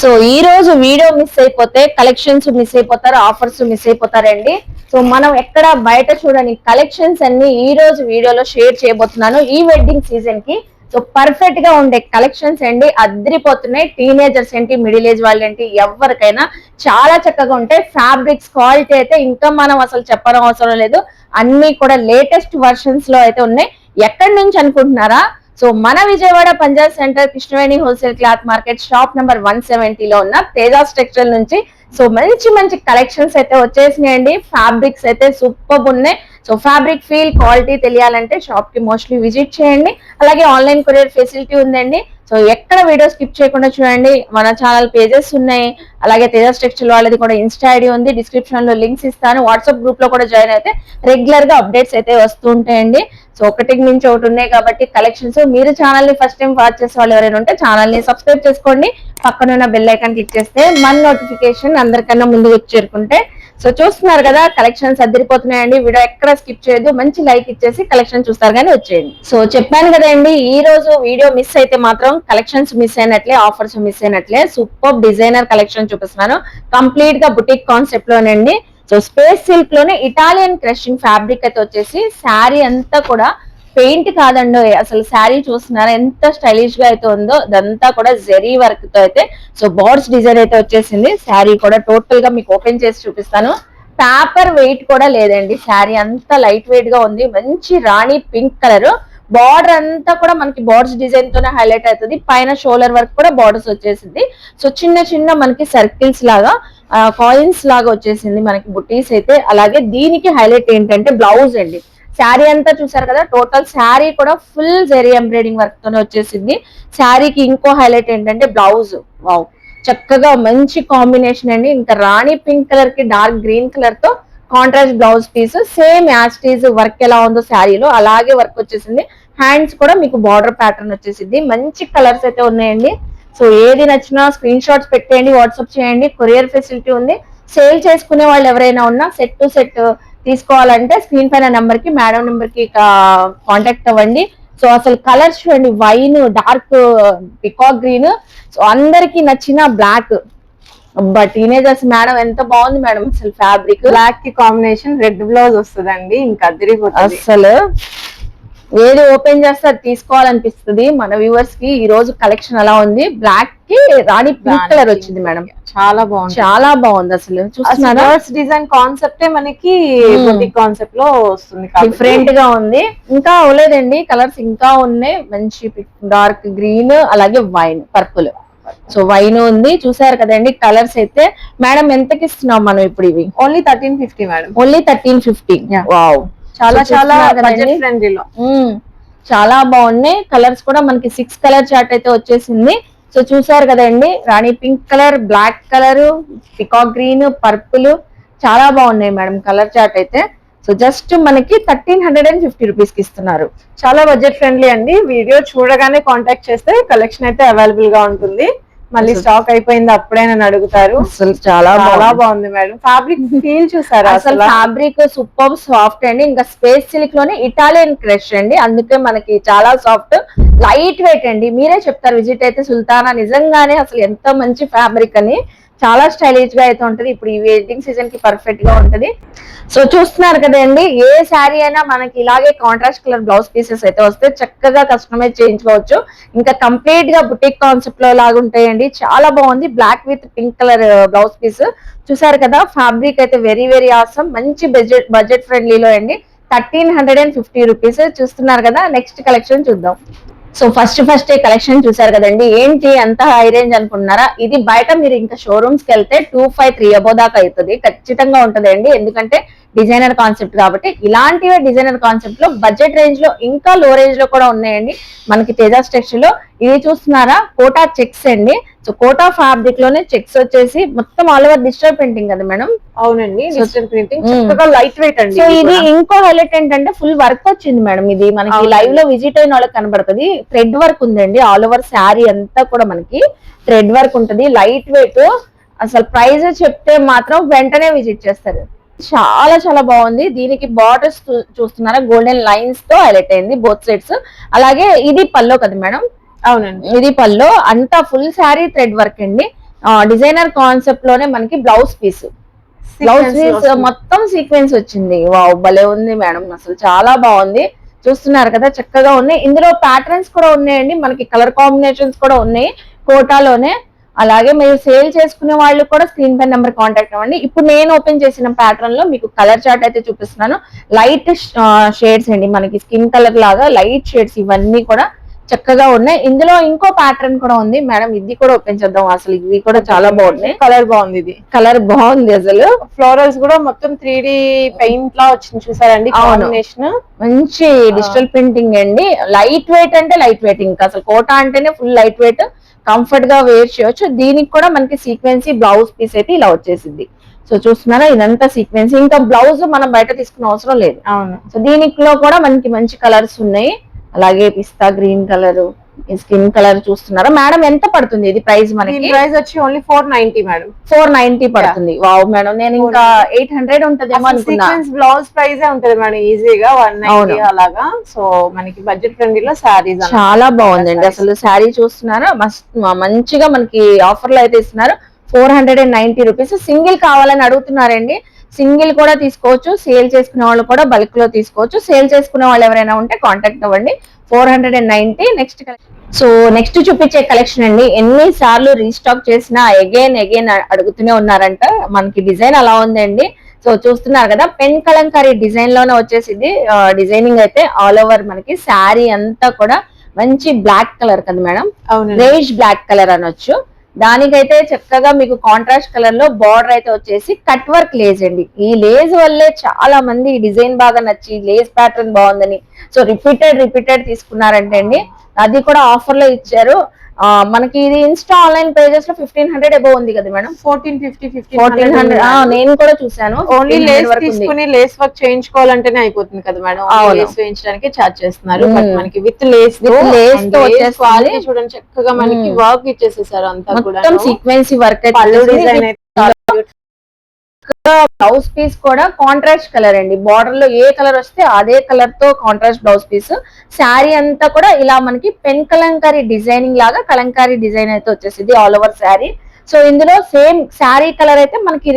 So ఈ రోజు video miss అయిపోతే కలెక్షన్స్ మిస్ అయిపోతారు, ఆఫర్స్ మిస్ అయిపోతారండి. సో మనం ఎక్కడ బయట చూడని కలెక్షన్స్ అన్ని ఈ రోజు వీడియోలో షేర్ చేయబోతున్నాను. ఈ వెడ్డింగ్ సీజన్ కి సో పర్ఫెక్ట్ గా ఉండే కలెక్షన్స్ అండి, అద్దరిపోతున్నాయి. టీనేజర్స్ ఏంటి, మిడిల్ ఏజ్ వాళ్ళు ఏంటి, ఎవరికైనా చాలా చక్కగా ఉంటాయి. ఫ్యాబ్రిక్స్ క్వాలిటీ అయితే ఇంకా మనం అసలు చెప్పడం అవసరం లేదు. అన్ని కూడా లేటెస్ట్ వర్షన్స్ లో అయితే ఉన్నాయి. ఎక్కడి నుంచి అనుకుంటున్నారా? సో మన Vijayawada Punjab centre Krishnaveni wholesale cloth market shop number 170 లో ఉన్న తేజాస్ టెక్స్టైల్ నుంచి సో మంచి మంచి కలెక్షన్స్ అయితే వచ్చేసినాయండి. ఫ్యాబ్రిక్స్ అయితే సూపర్ ఉన్నాయి. సో ఫ్యాబ్రిక్ ఫీల్ క్వాలిటీ తెలియాలంటే షాప్ కి మోస్ట్లీ విజిట్ చేయండి. అలాగే ఆన్లైన్ కొరియర్ ఫెసిలిటీ ఉందండి. సో ఎక్కడ వీడియో స్కిప్ చేయకుండా చూడండి. మన ఛానల్ పేజెస్ ఉన్నాయి. అలాగే తేజాస్ టెక్స్టైల్ వాళ్ళది కూడా ఇన్స్టా ఐడి ఉంది, డిస్క్రిప్షన్ లో లింక్స్ ఇస్తాను. వాట్సాప్ గ్రూప్ లో కూడా జాయిన్ అయితే రెగ్యులర్ గా అప్డేట్స్ అయితే వస్తూ ఉంటాయండి. సో ఒకటికి మించి ఒకటి ఉన్నాయి కాబట్టి కలెక్షన్స్. మీరు ఛానల్ ని ఫస్ట్ టైం వాచ్ చేసే వాళ్ళు ఎవరైనా ఉంటే ఛానల్ ని సబ్స్క్రైబ్ చేసుకోండి. పక్కనున్న బెల్ ఐకాన్ క్లిక్ చేస్తే మన నోటిఫికేషన్ అందరికన్నా ముందు వచ్చి చేరుకుంటే. సో చూస్తున్నారు కదా, కలెక్షన్స్ అద్దరిపోతున్నాయండి. వీడియో ఎక్కడ స్కిప్ చేయొద్దు, మంచి లైక్ ఇచ్చేసి కలెక్షన్ చూస్తారు కానీ వచ్చేయండి. సో చెప్పాను కదండి, ఈ రోజు వీడియో మిస్ అయితే మాత్రం కలెక్షన్స్ మిస్ అయినట్లే, ఆఫర్స్ మిస్ అయినట్లే. సూపర్ డిజైనర్ కలెక్షన్ చూపిస్తున్నాను, కంప్లీట్ గా బుటిక్ కాన్సెప్ట్ లోనండి. సో స్పేస్ సిల్క్ లోనే ఇటాలియన్ క్రషింగ్ ఫ్యాబ్రిక్ అయితే వచ్చేసి శారీ అంతా కూడా పెయింట్ కాదండి, అసలు శారీ చూస్తున్నారా ఎంత స్టైలిష్ గా అయితే ఉందో. అదంతా కూడా జెరీ వర్క్ తో అయితే సో బోర్డ్స్ డిజైన్ అయితే వచ్చేసింది. శారీ కూడా టోటల్ గా మీకు ఓపెన్ చేసి చూపిస్తాను. పేపర్ వెయిట్ కూడా లేదండి, శారీ అంతా లైట్ వెయిట్ గా ఉంది. మంచి రాణి పింక్ కలర్, బార్డర్ అంతా కూడా మనకి బోర్డ్స్ డిజైన్ తోనే హైలైట్ అవుతుంది. పైన షోల్డర్ వర్క్ కూడా బార్డర్స్ వచ్చేసింది. సో చిన్న చిన్న మనకి సర్కిల్స్ లాగా, కాయిన్స్ లాగా వచ్చేసింది మనకి బుటీస్ అయితే. అలాగే దీనికి హైలైట్ ఏంటంటే బ్లౌజ్ అండి. శారీ అంతా చూసారు కదా, టోటల్ శారీ కూడా ఫుల్ జెరీ ఎంబ్రాయిడింగ్ వర్క్ తోనే వచ్చేసింది. శారీకి ఇంకో హైలైట్ ఏంటంటే బ్లౌజ్. వావ్, చక్కగా మంచి కాంబినేషన్ అండి. ఇంకా రాణి పింక్ కలర్ కి డార్క్ గ్రీన్ కలర్ తో కాంట్రాస్ట్ బ్లౌజ్ పీస్, సేమ్ యాస్టీజ్ వర్క్ ఎలా ఉందో శారీలో అలాగే వర్క్ వచ్చేసింది. హ్యాండ్స్ కూడా మీకు బార్డర్ ప్యాటర్న్ వచ్చేసింది. మంచి కలర్స్ అయితే ఉన్నాయండి. సో ఏది నచ్చినా స్క్రీన్ షాట్స్ పెట్టేయండి, వాట్సాప్ చేయండి. కొరియర్ ఫెసిలిటీ ఉంది. సేల్ చేసుకునే వాళ్ళు ఎవరైనా ఉన్నా సెట్ టు సెట్ తీసుకోవాలంటే స్క్రీన్ పైన నెంబర్ కి, మేడం నెంబర్ కి కాంటాక్ట్ అవ్వండి. సో అసలు కలర్స్ చూడండి, wine, dark peacock green, so అందరికి నచ్చిన బ్లాక్. టీనేజర్స్ మేడం ఎంత బాగుంది మేడం అసలు ఫ్యాబ్రిక్. బ్లాక్ కి కాంబినేషన్ రెడ్ బ్లౌజ్ వస్తుందండి, ఇంకా అదిరిపోతుంది అసలు ఏది ఓపెన్ చేస్తే అది తీసుకోవాలనిపిస్తుంది మన వ్యూవర్స్ కి. ఈ రోజు కలెక్షన్ అలా ఉంది. బ్లాక్ కి రాణి పింక్ కలర్ వచ్చింది మేడం, చాలా బాగుంది, చాలా బాగుంది. అసలు చూస్తున్నారా, డిజైన్ కాన్సెప్టే మనకి బుటిక్ కాన్సెప్ట్ లో వస్తుంది, డిఫరెంట్ గా ఉంది. ఇంకా అవ్వలేదండి, కలర్స్ ఇంకా ఉన్నాయి. మంచి డార్క్ గ్రీన్, అలాగే వైన్, పర్పుల్. సో వైన్ ఉంది, చూసారు కదండి. కలర్స్ అయితే మేడం ఎంతకి ఇస్తున్నాం మనం ఇప్పుడు? ఇవి ఓన్లీ 1350 మేడం, ఓన్లీ 1350. వావ్, చాలా చాలా బడ్జెట్ ఫ్రెండ్లీలో చాలా బాగున్నాయి. కలర్స్ కూడా మనకి 6 కలర్ చార్ట్ అయితే వచ్చేసింది. సో చూసారు కదండి, rani pink colour, black colour, peacock green, purple, చాలా బాగున్నాయి మేడం కలర్ చార్ట్ అయితే. సో జస్ట్ మనకి 1350 రూపీస్ కి ఇస్తున్నారు. చాలా బడ్జెట్ ఫ్రెండ్లీ అండి. వీడియో చూడగానే కాంటాక్ట్ చేస్తే కలెక్షన్ అయితే అవైలబుల్ గా ఉంటుంది. మళ్ళీ స్టాక్ అయిపోయింది అప్పుడే నన్ను అడుగుతారు. అసలు చాలా బాగుంది మేడం. ఫ్యాబ్రిక్ ఫీల్ చూసారా? అసలు ఫ్యాబ్రిక్ సూపర్ సాఫ్ట్ అండి. ఇంకా స్పేస్ సిల్క్ లోనే ఇటాలియన్ క్రష్ అండి, అందుకే మనకి చాలా సాఫ్ట్, లైట్ వెయిట్ అండి. మీరే చెప్తారు విజిట్ అయితే సుల్తానా, నిజంగానే అసలు ఎంత మంచి ఫ్యాబ్రిక్ అని. చాలా స్టైలిష్ గా అయితే ఉంటది. ఇప్పుడు ఈ వెడ్డింగ్ సీజన్ కి పర్ఫెక్ట్ గా ఉంటది. సో చూస్తున్నారు కదండి, ఏ శారీ అయినా మనకి ఇలాగే కాంట్రాస్ట్ కలర్ బ్లౌజ్ పీసెస్ అయితే వస్తే చక్కగా కస్టమైజ్ చేయించుకోవచ్చు. ఇంకా కంప్లీట్ గా బుటిక్ కాన్సెప్ట్ లో లాగా ఉంటాయండి. చాలా బాగుంది. Black with pink colour blouse piece చూసారు కదా. ఫ్యాబ్రిక్ అయితే వెరీ వెరీ ఆసమ్, మంచి బడ్జెట్ ఫ్రెండ్లీలో అండి. 1350 రూపీస్ చూస్తున్నారు కదా. నెక్స్ట్ కలెక్షన్ చూద్దాం. సో ఫస్ట్ కలెక్షన్ చూసారు కదండి. ఏంటి అంత హై రేంజ్ అనుకుంటున్నారా? ఇది బయట మీరు ఇంకా షోరూమ్స్ కి వెళ్తే 253 అబో దాకా అవుతుంది, ఖచ్చితంగా ఉంటది అండి. ఎందుకంటే డిజైనర్ కాన్సెప్ట్ కాబట్టి. ఇలాంటివే డిజైనర్ కాన్సెప్ట్ లో బడ్జెట్ రేంజ్ లో ఇంకా లో రేంజ్ లో కూడా ఉన్నాయండి మనకి తేజాస్ టెక్స్టైల్ లో. ఇది చూస్తున్నారా, కోటా చెక్స్ అండి. సో కోటా ఫ్యాబ్రిక్ లోనే చెక్స్ వచ్చేసి మొత్తం ఆల్ ఓవర్ డిజిటల్ ప్రింటింగ్ కదా మేడం. అవునండి, డిజిటల్ ప్రింటింగ్, చక్కగా లైట్ వెయిట్ అండి. సో ఇది ఇంకో హైలైట్ ఏంటంటే ఫుల్ వర్క్ వచ్చింది మేడం. ఇది మనకి లైవ్ లో విజిట్ అయిన వాళ్ళకి కనబడుతుంది. థ్రెడ్ వర్క్ ఉందండి, ఆల్ ఓవర్ శారీ అంతా కూడా మనకి థ్రెడ్ వర్క్ ఉంటది, లైట్ వెయిట్. అసలు ప్రైస్ చెప్తే మాత్రం వెంటనే విజిట్ చేస్తారు. చాలా చాలా బాగుంది. దీనికి బార్డర్స్ చూస్తున్నారా, గోల్డెన్ లైన్స్ తో హైలైట్ అయింది బోత్ సైడ్స్. అలాగే ఇది పల్లో కదా మేడం? అవునండి, ఇది పల్లో, అంతా ఫుల్ శారీ థ్రెడ్ వర్క్ అండి. డిజైనర్ కాన్సెప్ట్ లోనే మనకి బ్లౌజ్ పీస్ మొత్తం సీక్వెన్స్ వచ్చింది. వావ్ భలే ఉంది మేడం, అసలు చాలా బాగుంది. చూస్తున్నారు కదా చక్కగా ఉన్నాయి. ఇందులో ప్యాటర్న్స్ కూడా ఉన్నాయండి, మనకి కలర్ కాంబినేషన్స్ కూడా ఉన్నాయి కోటాలోనే. అలాగే మీరు సేల్ చేసుకునే వాళ్ళు కూడా స్క్రీన్ పై నెంబర్ కాంటాక్ట్ అవ్వండి. ఇప్పుడు నేను ఓపెన్ చేసిన ప్యాటర్న్ లో మీకు కలర్ చార్ట్ అయితే చూపిస్తున్నాను. లైట్ షేడ్స్ అండి, మనకి స్కిన్ కలర్ లాగా లైట్ షేడ్స్ ఇవన్నీ కూడా చక్కగా ఉన్నాయి. ఇందులో ఇంకో ప్యాటర్న్ కూడా ఉంది మేడం, ఇది కూడా ఓపెన్ చేద్దాం. అసలు ఇవి కూడా చాలా బాగున్నాయి. కలర్ బాగుంది, ఇది కలర్ బాగుంది. అసలు ఫ్లోరల్స్ కూడా మొత్తం 3D పెయింట్ లా వచ్చింది చూసారండి కాంబినేషన్. మంచి డిజిటల్ ప్రింటింగ్ అండి. లైట్ వెయిట్ అంటే లైట్ వెయిట్, ఇంకా అసలు కోటా అంటేనే ఫుల్ లైట్ వెయిట్, కంఫర్ట్ గా వేర్ చేయొచ్చు. దీనికి కూడా మనకి సీక్వెన్సీ బ్లౌజ్ పీస్ అయితే ఇలా వచ్చేసింది. సో చూస్తున్నారా ఇదంతా సీక్వెన్స్, ఇంకా బ్లౌజ్ మనం బయట తీసుకునే అవసరం లేదు. అవును. సో దీనిలో కూడా మనకి మంచి కలర్స్ ఉన్నాయి. అలాగే పిస్తా గ్రీన్ కలర్, స్కిన్ కలర్ చూస్తున్నారా మేడం. ఎంత పడుతుంది ఇది ప్రైస్? మనకి ప్రైస్ వచ్చి ఓన్లీ 490 మేడం. 490 పడుతుంది. వావ్ మేడం, నేను ఇంకా 800 ఉంటదేమో అనుకున్నా. బ్లౌజ్ ప్రైస్ ఉంటది మేడం ఈజీగా 190 అలాగా. సో మనకి బడ్జెట్ ఫ్రెండ్లీలో శారీస్ చాలా బాగుందండి. అసలు శారీ చూస్తున్నారా మంచిగా మనకి ఆఫర్ లో అయితే ఇస్తున్నారు. 490 రూపీస్. సింగిల్ కావాలని అడుగుతున్నారండి, సింగిల్ కూడా తీసుకోవచ్చు. సేల్ చేసుకునే వాళ్ళు కూడా బల్క్ లో తీసుకోవచ్చు. సేల్ చేసుకునే వాళ్ళు ఎవరైనా ఉంటే కాంటాక్ట్ అవ్వండి. 490. నెక్స్ట్ చూపించే కలెక్షన్ అండి, ఎన్ని సార్లు రీస్టాక్ చేసినా అగైన్ అడుగుతూనే ఉన్నారంట. మనకి డిజైన్ అలా ఉందండి. సో చూస్తున్నారు కదా, పెన్ కలంకారీ డిజైన్ లోనే వచ్చేసింది. డిజైనింగ్ అయితే ఆల్ ఓవర్ మనకి శారీ అంతా కూడా మంచి బ్లాక్ కలర్ కదా మేడం, రేష్ బ్లాక్ కలర్ అనొచ్చు. దానికైతే చక్కగా మీకు కాంట్రాస్ట్ కలర్ లో బార్డర్ అయితే వచ్చేసి కట్ వర్క్ లేజ్ అండి. ఈ లేజ్ వల్లే చాలా మంది ఈ డిజైన్ బాగా నచ్చి లేజ్ ప్యాటర్న్ బాగుందని సో రిపీటెడ్ తీసుకున్నారంటే అండి. అది కూడా ఆఫర్ లో ఇచ్చారు. మనకి ఇది ఇన్స్టా ఆన్లైన్ పేజెస్ లో 1500 అబౌవ్ ఉంది కదా మేడం. 1400 నేను కూడా చూసాను. ఓన్లీ లేస్ తీసుకుని లేస్ వర్క్ చేయించుకోవాలంటేనే అయిపోతుంది కదా మేడం. లేస్ వేయించడానికి చార్జ్ చేస్తున్నారు. మనకి విత్ లేస్ తో వచ్చేసి చూడండి చక్కగా మనకి వర్క్ ఇచ్చేసేసారు అంతా కూడా. సీక్వెన్సీ వర్క్ అయితే బ్లౌజ్ పీస్ కూడా కాంట్రాస్ట్ కలర్ అండి. బార్డర్ లో ఏ కలర్ వస్తే అదే కలర్ తో కాంట్రాస్ట్ బ్లౌజ్ పీస్. శారీ అంతా కూడా ఇలా మనకి పెన్ కలంకారీ డిజైనింగ్ లాగా కలంకారీ డిజైన్ అయితే వచ్చేసింది ఆల్ ఓవర్ శారీ. సో ఇందులో సేమ్ శారీ కలర్ అయితే మనకి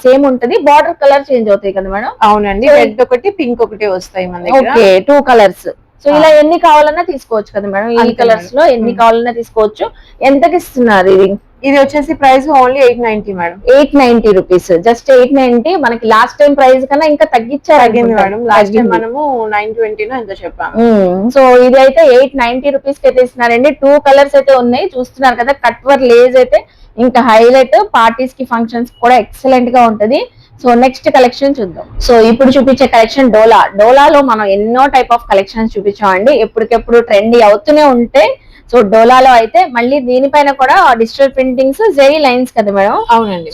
సేమ్ ఉంటది, బార్డర్ కలర్ చేంజ్ అవుతాయి కదా మేడం. అవునండి, రెడ్ ఒకటి పింక్ ఒకటి వస్తాయి మనకి. Okay, 2 colours. సో ఇలా ఎన్ని కావాలన్నా తీసుకోవచ్చు కదా మేడం. ఈ కలర్స్ లో ఎన్ని కావాలన్నా తీసుకోవచ్చు. ఎంతకి ఇస్తున్నారు ఇది? ఇది వచ్చేసి price only 890 madam. 890 rupees, just 890. మనకి లాస్ట్ టైం ప్రైస్ కన్నా ఇంకా తగ్గించారు మేడం. లాస్ట్ టైం మనము 920 ఎంత చెప్పాము. సో ఇది అయితే 890 రూపీస్ కి అయితే ఇస్తున్నారండి. 2 కలర్స్ అయితే ఉన్నాయి చూస్తున్నారు కదా. కట్ వర్క్ లేజ్ అయితే ఇంకా హైలైట్, పార్టీస్ కి ఫంక్షన్స్ కూడా ఎక్సలెంట్ గా ఉంటది. సో నెక్స్ట్ కలెక్షన్ చూద్దాం. సో ఇప్పుడు చూపించే కలెక్షన్ డోలాలో మనం ఎన్నో టైప్ ఆఫ్ కలెక్షన్స్ చూపించామండి. ఎప్పటికెప్పుడు ట్రెండీ అవుతూనే ఉంటాయి. సో డోలాలో అయితే మళ్ళీ దీనిపైన కూడా డిజిటల్ ప్రింటింగ్స్, జెరీ లైన్స్ కదా మేడం. అవునండి,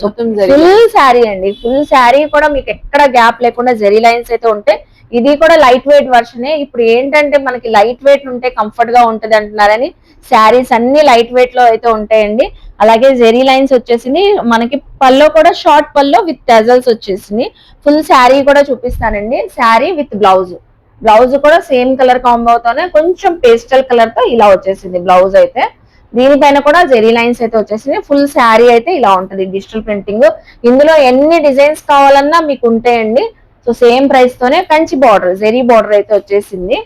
ఫుల్ శారీ అండి. ఫుల్ శారీ కూడా మీకు ఎక్కడ గ్యాప్ లేకుండా జెరీ లైన్స్ అయితే ఉంటాయి. ఇది కూడా లైట్ వెయిట్ వర్షనే. ఇప్పుడు ఏంటంటే మనకి లైట్ వెయిట్ ఉంటే కంఫర్ట్ గా ఉంటది అంటున్నారని శారీస్ అన్ని లైట్ వెయిట్ లో అయితే ఉంటాయండి. అలాగే జెరీ లైన్స్ వచ్చేసింది. మనకి పల్లో కూడా షార్ట్ పల్లో విత్ టెజల్స్ వచ్చేసింది. ఫుల్ శారీ కూడా చూపిస్తానండి. శారీ విత్ బ్లౌజ్ కూడా సేమ్ కలర్ కాంబోతోనే కొంచెం పేస్టల్ కలర్ తో ఇలా వచ్చేసింది బ్లౌజ్ అయితే. దీనిపైన కూడా జెరీ లైన్స్ అయితే వచ్చేసింది. ఫుల్ శారీ అయితే ఇలా ఉంటది డిజిటల్ ప్రింటింగ్. ఇందులో ఎన్ని డిజైన్స్ కావాలన్నా మీకు ఉంటాయండి. సో సేమ్ ప్రైస్ తోనే కంచి బార్డర్, జెరీ బార్డర్ అయితే వచ్చేసింది.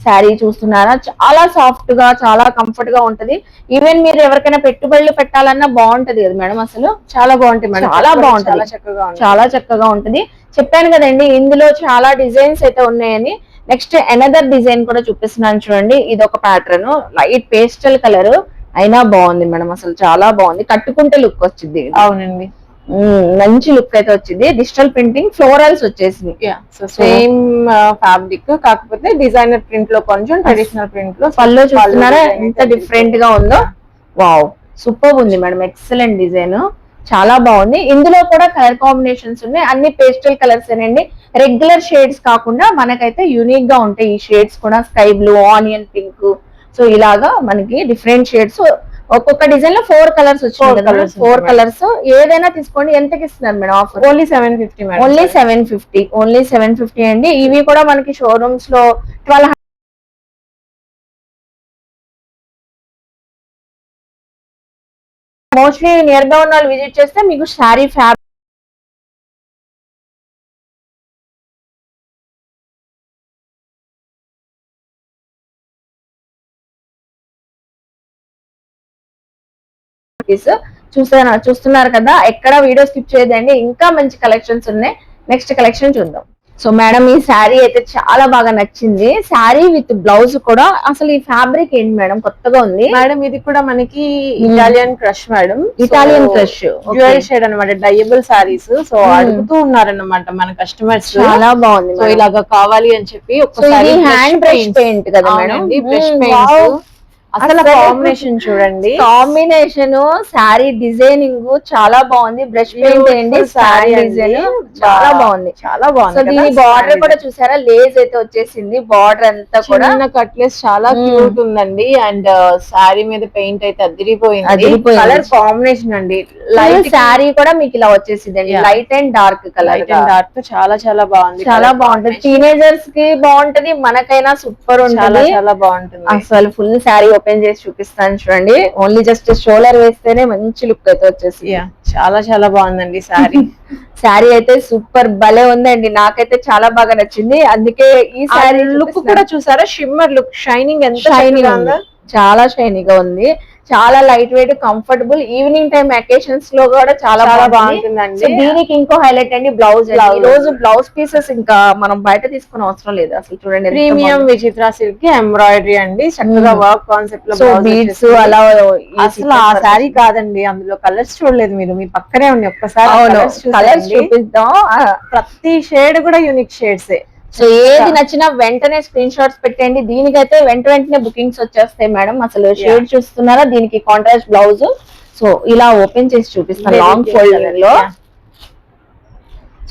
శారీ చూస్తున్నారా, చాలా సాఫ్ట్ గా చాలా కంఫర్ట్ గా ఉంటది. ఈవెన్ మీరు ఎవరికైనా పెట్టుబడులు పెట్టాలన్నా బాగుంటది కదా మేడం. అసలు చాలా బాగుంటాయి మేడం, చాలా బాగుంటది, చాలా చక్కగా ఉంటది. చెప్పాను కదండి ఇందులో చాలా డిజైన్స్ అయితే ఉన్నాయని. నెక్స్ట్ అనదర్ డిజైన్ కూడా చూపిస్తున్నాను చూడండి. ఇది ఒక ప్యాటర్న్, లైట్ పేస్టల్ కలర్ అయినా బాగుంది మేడం. అసలు చాలా బాగుంది, కట్టుకుంటే లుక్ వచ్చింది. అవునండి, మంచి లుక్ అయితే వచ్చింది. డిజిటల్ ప్రింటింగ్ ఫ్లోరల్స్ వచ్చేసింది. సేమ్ ఫ్యాబ్రిక్ కాకపోతే డిజైనర్ ప్రింట్ లో కొంచెం ట్రెడిషనల్ ప్రింట్ లో. పళ్ళు చూస్తున్నారా ఎంత డిఫరెంట్ గా ఉందో. వావ్, సూపర్ ఉంది మేడం, ఎక్సలెంట్ డిజైన్, చాలా బాగుంది. ఇందులో కూడా కలర్ కాంబినేషన్స్ ఉన్నాయి. అన్ని పేస్టల్ కలర్స్ అండి. రెగ్యులర్ షేడ్స్ కాకుండా మనకైతే యూనిక్ గా ఉంటాయి ఈ షేడ్స్ కూడా. Sky blue, onion pink, so ఇలాగా మనకి డిఫరెంట్ షేడ్స్. ఒక్కొక్క డిజైన్ లో 4 కలర్స్ వచ్చాయి. 4 కలర్స్ ఏదైనా తీసుకోండి. ఎంతకి ఇస్తున్నారు madam offer? Only 750 madam. Only 750 అండి. ఇవి కూడా మనకి షోరూమ్స్ లో 1200 మోస్ట్లీ నియర్ బై ఉన్న వాళ్ళు విజిట్ చేస్తే మీకు శారీ ఫ్యాబ్రిక్ చూస్తున్నారు కదా, ఎక్కడ వీడియో స్కిప్ చేయదండి, ఇంకా మంచి కలెక్షన్స్ ఉన్నాయి. నెక్స్ట్ కలెక్షన్ చూద్దాం. సో మేడం ఈ శారీ అయితే చాలా బాగా నచ్చింది. శారీ విత్ బ్లౌజ్ కూడా. అసలు ఈ ఫ్యాబ్రిక్ ఏంటి మేడం, కొత్తగా ఉంది మేడం. ఇది కూడా మనకి Italian crush madam, Italian crush dual shade అనమాట, డైయబుల్ సారీస్. సో అడుగుతూ ఉన్నారన్నమాట మన కస్టమర్స్, చాలా బాగుంది. సో ఇలాగా కావాలి అని చెప్పి. ఒకసారి హ్యాండ్ బ్రష్ పెయింట్ కదా మేడం, బ్రష్ పెయింట్. అసలు కాంబినేషన్ చూడండి, కాంబినేషన్ శారీ డిజైనింగ్ చాలా బాగుంది. బ్రష్ పెయింట్ అండి, శారీ డిజైన్ చాలా బాగుంది, చాలా బాగుంది. దీని బార్డర్ కూడా చూసారా, లేస్ అయితే వచ్చేసింది. బార్డర్ అంతా కూడా కట్లెస్ చాలా క్యూట్ ఉందండి. అండ్ శారీ మీద పెయింట్ అయితే అదిరిపోయింది. కలర్ కాంబినేషన్ అండి, లైట్ శారీ కూడా మీకు ఇలా వచ్చేసింది అండి, light and dark colour. Light and dark చాలా చాలా బాగుంది, చాలా బాగుంటుంది. టీనేజర్స్ కి బాగుంటది, మనకైనా సూపర్ ఉంటుంది, చాలా బాగుంటుంది. అసలు ఫుల్ శారీ ఓపెన్ చేసి చూపిస్తాను చూడండి. ఓన్లీ జస్ట్ షోల్డర్ వేస్తేనే మంచి లుక్ అయితే వచ్చేసి చాలా చాలా బాగుందండి శారీ. శారీ అయితే సూపర్ భలే ఉందండి, నాకైతే చాలా బాగా నచ్చింది. అందుకే ఈ శారీ లుక్ కూడా చూసారా, షిమ్మర్ లుక్, షైనింగ్ ఎంత షైనింగ్ ఉంది, చాలా షైనీగా ఉంది. చాలా light weight, comfortable. Evening time occasions లో కూడా చాలా బాగుంటుందండి. దీనికి ఇంకో హైలైట్ అండి బ్లౌజ్. ఈ రోజు బ్లౌజ్ పీసెస్ ఇంకా మనం బయట తీసుకునే అవసరం లేదు. అసలు చూడండి, ప్రీమియం విచిత్ర సిల్క్ ఎంబ్రాయిడరీ అండి, చక్కగా వర్క్ కాన్సెప్ట్ లో బీడ్స్ అలా. అసలు ఆ శారీ కాదండి, అందులో కలర్స్ చూడలేదు మీరు, మీ పక్కనే ఉంది. ఒక్కసారి కలర్స్ చూపిద్దాం. ప్రతి షేడ్ కూడా యూనిక్ షేడ్స్. సో ఏది నచ్చినా వెంటనే స్క్రీన్ షాట్స్ పెట్టండి. దీనికైతే వెంటనే బుకింగ్స్ వచ్చేస్తాయి మేడం. అసలు షేడ్ చూస్తున్నారా, దీనికి కాంట్రాస్ట్ బ్లౌజ్. సో ఇలా ఓపెన్ చేసి చూపిస్తాను లాంగ్ ఫోల్డింగ్ లో.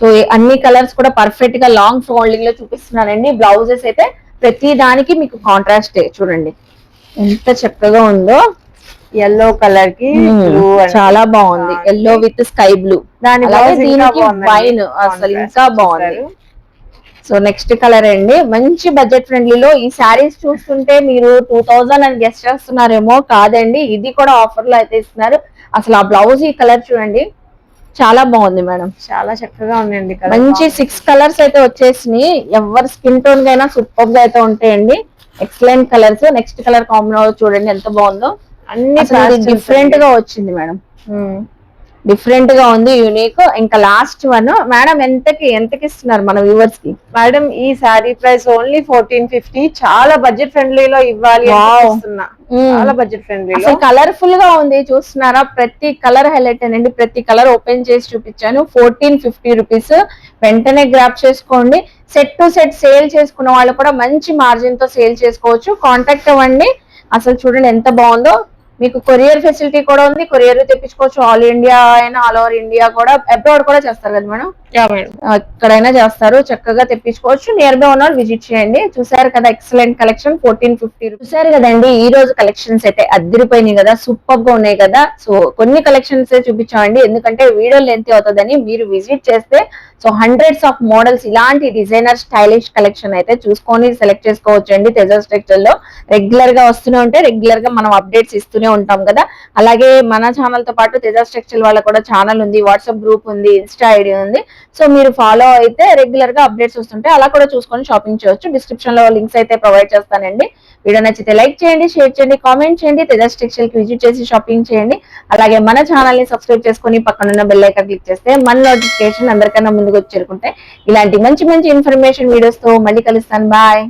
సో అన్ని కలర్స్ కూడా పర్ఫెక్ట్ గా లాంగ్ ఫోల్డింగ్ లో చూపిస్తున్నానండి. బ్లౌజెస్ అయితే ప్రతి దానికి మీకు కాంట్రాస్ట్ చూడండి ఎంత చక్కగా ఉందో. ఎల్లో కలర్ కి బ్లూ చాలా బాగుంది, ఎల్లో విత్ స్కై బ్లూ. దీనికి వైన్ అసలు ఇంకా బాగుంది. సో నెక్స్ట్ కలర్ అండి, మంచి బడ్జెట్ ఫ్రెండ్లీలో. ఈ శారీస్ చూస్తుంటే మీరు 2000 అని గెస్ట్ చేస్తున్నారేమో, కాదండి, ఇది కూడా ఆఫర్ లో అయితే ఇస్తున్నారు. అసలు ఆ బ్లౌజ్ ఈ కలర్ చూడండి, చాలా బాగుంది మేడం, చాలా చక్కగా ఉందండి. మంచి 6 కలర్స్ అయితే వచ్చేసినాయి. ఎవరి స్కిన్ టోన్ గా అయినా సూపర్ గా అయితే ఉంటాయండి. Excellent colours. Next colour combination చూడండి ఎంత బాగుందో. అన్ని డిఫరెంట్ గా వచ్చింది మేడం, డిఫరెంట్ గా ఉంది, యూనిక్. ఇంకా లాస్ట్ వన్ మేడం, ఎంతకి ఇస్తున్నారు మన వ్యూవర్స్ కి? మేడం ఈ శారీ ప్రైస్ ఓన్లీ 1450. చాలా బడ్జెట్ ఫ్రెండ్లీలో ఇవ్వాలి, చాలా బడ్జెట్ ఫ్రెండ్లీ. అసలు కలర్ఫుల్ గా ఉంది, చూస్తున్నారా? ప్రతి కలర్ హైలైట్ అండి, ప్రతి కలర్ ఓపెన్ చేసి చూపించాను. 1450 రూపీస్. వెంటనే గ్రాప్ చేసుకోండి. సెట్ టు సెట్ సేల్ చేసుకున్న వాళ్ళు కూడా మంచి మార్జిన్ తో సేల్ చేసుకోవచ్చు. కాంటాక్ట్ అవ్వండి. అసలు చూడండి ఎంత బాగుందో. మీకు కొరియర్ ఫెసిలిటీ కూడా ఉంది, కొరియర్ తెప్పించుకోవచ్చు. ఆల్ ఇండియా అయినా, ఆల్ ఓవర్ ఇండియా కూడా, అబ్రాడ్ కూడా చేస్తారు కదా మేడం, ఎక్కడైనా చేస్తారు, చక్కగా తెప్పించుకోవచ్చు. నియర్ బై ఉన్న విజిట్ చేయండి. చూసారు కదా ఎక్సలెంట్ కలెక్షన్, 1450. చూసారు కదండి ఈ రోజు కలెక్షన్స్ అయితే అద్దరిపోయినాయి కదా, సూపర్ గా ఉన్నాయి కదా. సో కొన్ని కలెక్షన్స్ చూపించామండి, ఎందుకంటే వీడియో లెంత్ అవుతుందని. మీరు విజిట్ చేస్తే సో హండ్రెడ్స్ ఆఫ్ మోడల్స్, ఇలాంటి డిజైనర్ స్టైలిష్ కలెక్షన్ అయితే చూసుకొని సెలెక్ట్ చేసుకోవచ్చు అండి. తేజస్ టెక్స్టైల్ లో రెగ్యులర్ గా వస్తూనే ఉంటే, రెగ్యులర్ గా మనం అప్డేట్స్ ఇస్తూనే ఉంటాం కదా. అలాగే మన ఛానల్ తో పాటు తేజస్ టెక్స్టైల్ వాళ్ళ కూడా ఛానల్ ఉంది, వాట్సాప్ గ్రూప్ ఉంది, ఇన్స్టా ఐడి ఉంది. సో మీరు ఫాలో అయితే రెగ్యులర్ గా అప్డేట్స్ వస్తుంటాయి, అలా కూడా చూసుకొని షాపింగ్ చేయొచ్చు. డిస్క్రిప్షన్ లో లింక్స్ అయితే ప్రొవైడ్ చేస్తానండి. వీడియో నచ్చితే లైక్ చేయండి, షేర్ చేయండి, కామెంట్ చేయండి. తేజస్ టెక్స్టైల్ కి విజిట్ చేసి షాపింగ్ చేయండి. అలాగే మన ఛానల్ ని సబ్స్క్రైబ్ చేసుకుని పక్కనున్న బెల్ ఐకాన్ క్లిక్ చేస్తే మన నోటిఫికేషన్ అందరికన్నా ముందుకు వచ్చి చేరుకుంటే ఇలాంటి మంచి మంచి ఇన్ఫర్మేషన్ వీడియోస్ తో మళ్ళీ కలుస్తాను. బాయ్.